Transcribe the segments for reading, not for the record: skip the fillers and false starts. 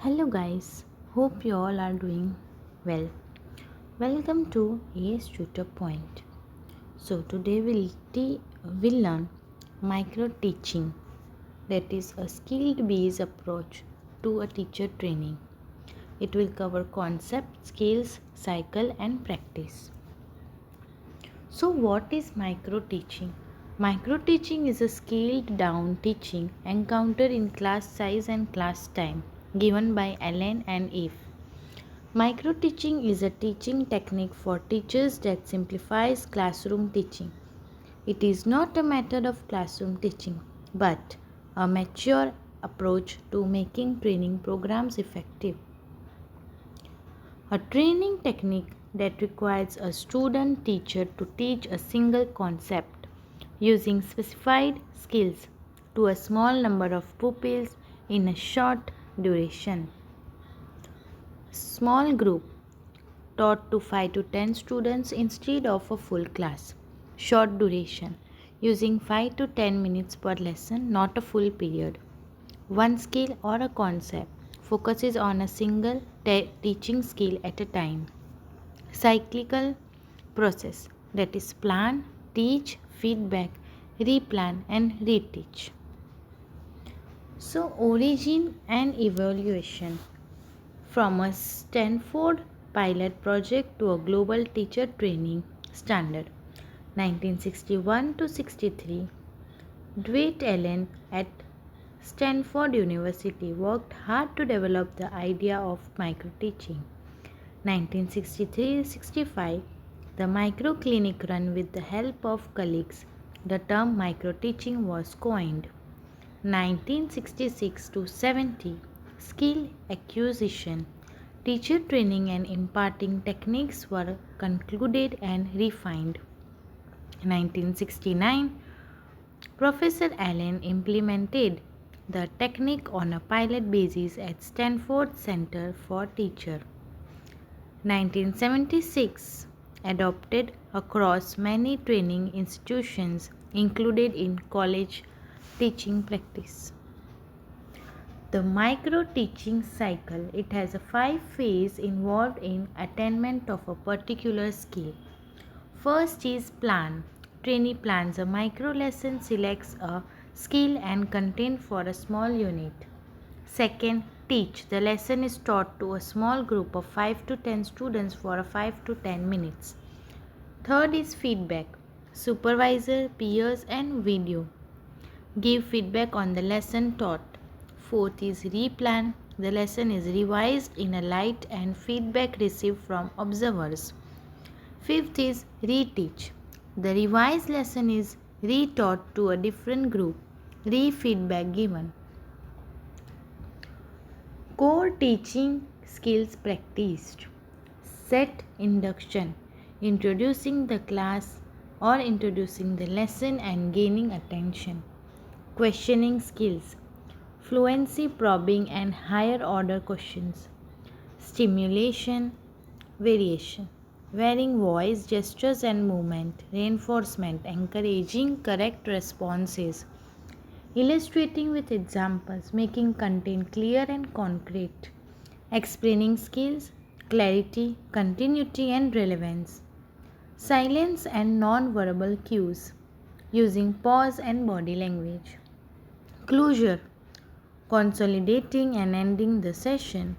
Hello guys, hope you all are doing well. Welcome to AS Tutor Point. So today we'll learn micro-teaching, that is a skill-based approach to a teacher training. It will cover concept, skills, cycle and practice. So what is micro-teaching? Micro-teaching is a scaled down teaching encountered in class size and class time given by Allen and Eve. Micro-teaching is a teaching technique for teachers that simplifies classroom teaching. It is not a method of classroom teaching, but a mature approach to making training programs effective. A training technique that requires a student teacher to teach a single concept using specified skills to a small number of pupils in a short duration. Small group taught to 5 to 10 students instead of a full class. Short duration using 5 to 10 minutes per lesson, not a full period. One skill or a concept focuses on a single teaching skill at a time. Cyclical process, that is plan, teach, feedback, replan and reteach. So origin and evaluation. From a Stanford pilot project to a global teacher training standard. 1961 to 63, Dwight Allen at Stanford University worked hard to develop the idea of micro-teaching. 1963-65, the micro-clinic run with the help of colleagues. The term micro-teaching was coined. 1966 to 70, skill acquisition, teacher training and imparting techniques were concluded and refined. 1969, Professor Allen implemented the technique on a pilot basis at Stanford Center for Teacher. 1976, adopted across many training institutions, included in college teaching practice. The micro-teaching cycle, it has a 5 phases involved in attainment of a particular skill. First is plan. Trainee plans a micro lesson, selects a skill and content for a small unit. Second, teach. The lesson is taught to a small group of 5 to 10 students for 5 to 10 minutes. Third is feedback. Supervisor, peers and video give feedback on the lesson taught. Fourth is replan. The lesson is revised in a light and feedback received from observers. Fifth is reteach. The revised lesson is retaught to a different group. Re-feedback given. Core teaching skills practiced. Set induction. Introducing the class or introducing the lesson and gaining attention. Questioning skills. Fluency probing and higher order questions. Stimulation, variation, varying voice, gestures and movement, reinforcement, encouraging correct responses, illustrating with examples, making content clear and concrete, explaining skills, clarity, continuity and relevance, silence and non-verbal cues, using pause and body language, closure, consolidating and ending the session.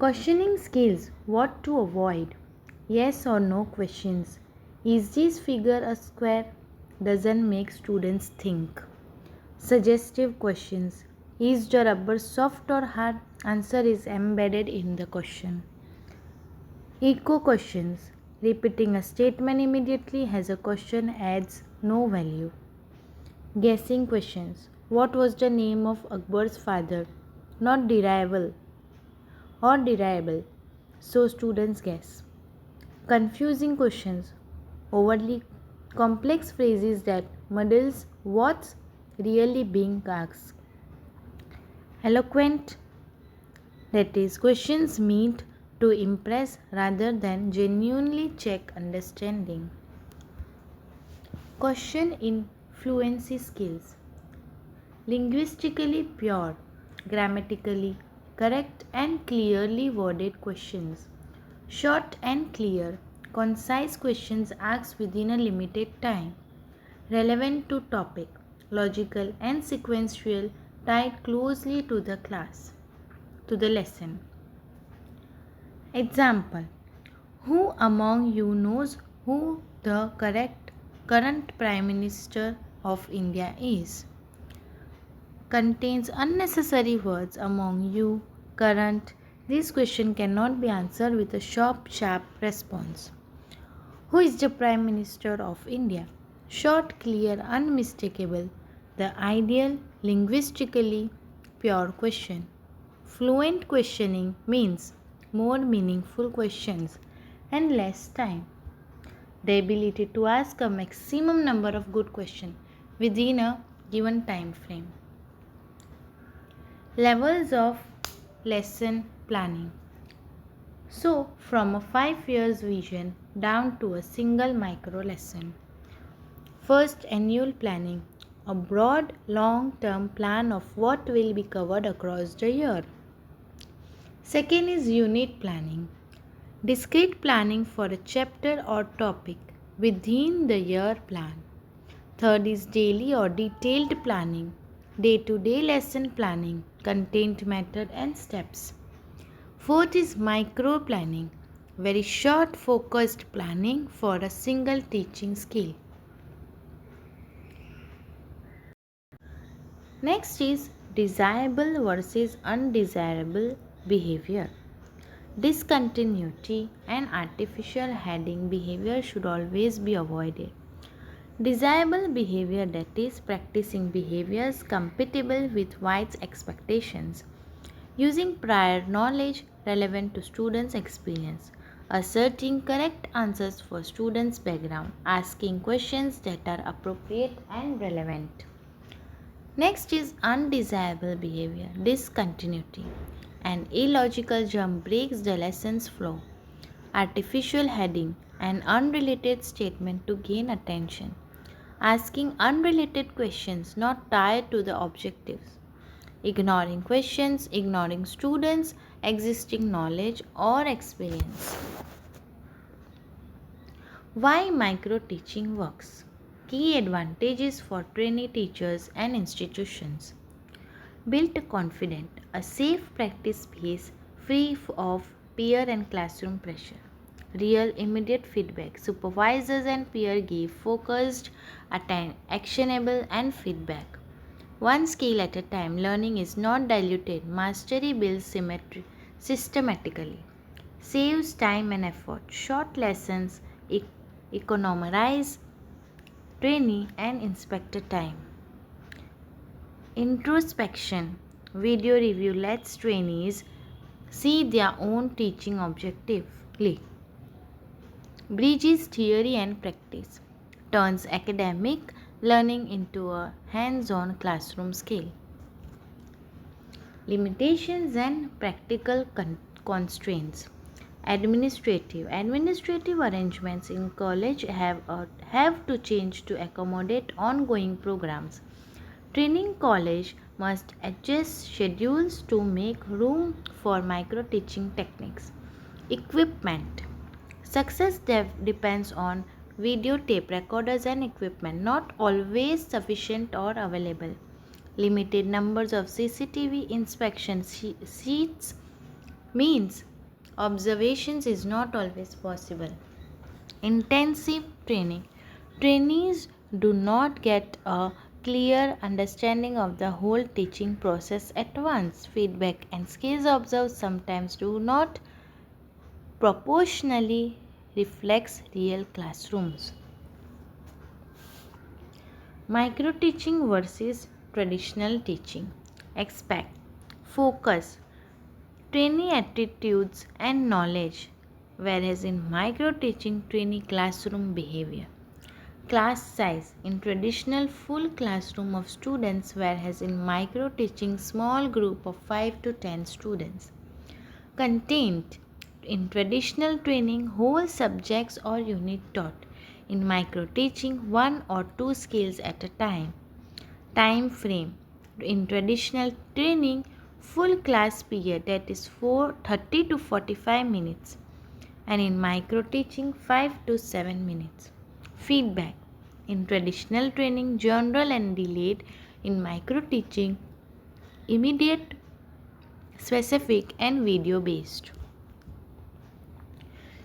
Questioning skills, what to avoid, yes or no questions. Is this figure a square? Doesn't make students think. Suggestive questions, is the rubber soft or hard? Answer is embedded in the question. Echo questions, repeating a statement immediately as a question adds no value. Guessing questions, what was the name of Akbar's father? Not derivable or derivable, so students guess. Confusing questions, overly complex phrases that muddles what's really being asked. Eloquent, that is questions meant to impress rather than genuinely check understanding. Question in fluency skills, linguistically pure, grammatically correct and clearly worded questions. Short and clear, concise questions asked within a limited time. Relevant to topic, logical and sequential, tied closely to the class, to the lesson. Example: who among you knows who the current Prime Minister of India is? Contains unnecessary words among you, current. This question cannot be answered with a sharp response. Who is the Prime Minister of India? Short, clear, unmistakable. The ideal, linguistically pure question. Fluent questioning means more meaningful questions and less time. The ability to ask a maximum number of good questions within a given time frame. Levels of lesson planning. So, from a 5 years vision down to a single micro lesson. First, annual planning, a broad long term plan of what will be covered across the year. Second is unit planning, discrete planning for a chapter or topic within the year plan. Third is daily or detailed planning, day to day lesson planning, content, method, and steps. Fourth is micro planning, very short focused planning for a single teaching skill. Next is desirable versus undesirable behavior. Discontinuity and artificial heading behavior should always be avoided. Desirable behavior, that is, practicing behaviors compatible with wide expectations, using prior knowledge relevant to students' experience, asserting correct answers for students' background, asking questions that are appropriate and relevant. Next is undesirable behavior, discontinuity. An illogical jump breaks the lesson's flow. Artificial heading, an unrelated statement to gain attention. Asking unrelated questions not tied to the objectives. Ignoring questions, ignoring students' existing knowledge or experience. Why micro-teaching works? Key advantages for trainee teachers and institutions. Build confident, a safe practice space free of peer and classroom pressure. Real immediate feedback. Supervisors and peer give focused, actionable and feedback. One skill at a time. Learning is not diluted. Mastery builds systematically. Saves time and effort. Short lessons economize trainee and inspector time. Introspection. Video review lets trainees see their own teaching objectively. Bridges theory and practice. Turns academic learning into a hands-on classroom skill. Limitations and practical constraints. Administrative arrangements in college have to change to accommodate ongoing programs. Training college must adjust schedules to make room for micro-teaching techniques. Equipment. Success depends on videotape recorders and equipment, not always sufficient or available. Limited numbers of CCTV inspection seats means observations is not always possible. Intensive training. Trainees do not get a clear understanding of the whole teaching process at once. Feedback and skills observed sometimes do not proportionally reflects real classrooms. Micro teaching versus traditional teaching. Expect, focus, trainee attitudes and knowledge, whereas in micro teaching, trainee classroom behavior. Class size. In traditional full classroom of students, whereas in micro teaching, small group of 5 to 10 students. Content. In traditional training, whole subjects or unit taught. In micro teaching, 1 or 2 skills at a time. Time frame. In traditional training, full class period, that is 30 to 45 minutes, and in micro teaching 5 to 7 minutes. Feedback: in traditional training, general and delayed; in micro teaching, immediate, specific, and video based.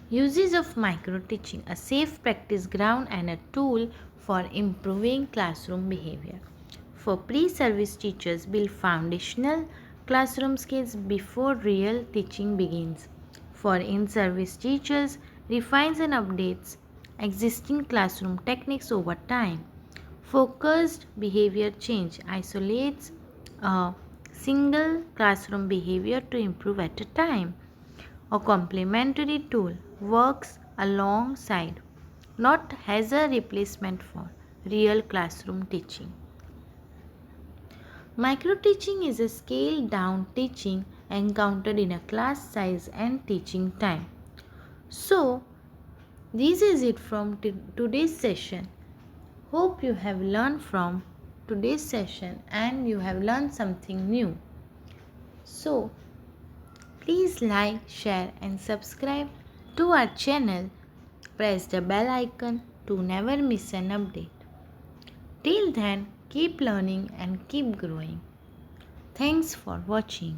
Uses of micro teaching: a safe practice ground and a tool for improving classroom behavior. For pre-service teachers, build foundational classroom skills before real teaching begins. For in-service teachers, refines and updates existing classroom techniques over time. Focused behavior change isolates a single classroom behavior to improve at a time. A complementary tool works alongside, not as a replacement for, real classroom teaching. Microteaching is a scaled down teaching encountered in a class size and teaching time. So, this is it from today's session. Hope you have learned from today's session and you have learned something new. So, please like, share, and subscribe to our channel. Press the bell icon to never miss an update. Till then, keep learning and keep growing. Thanks for watching.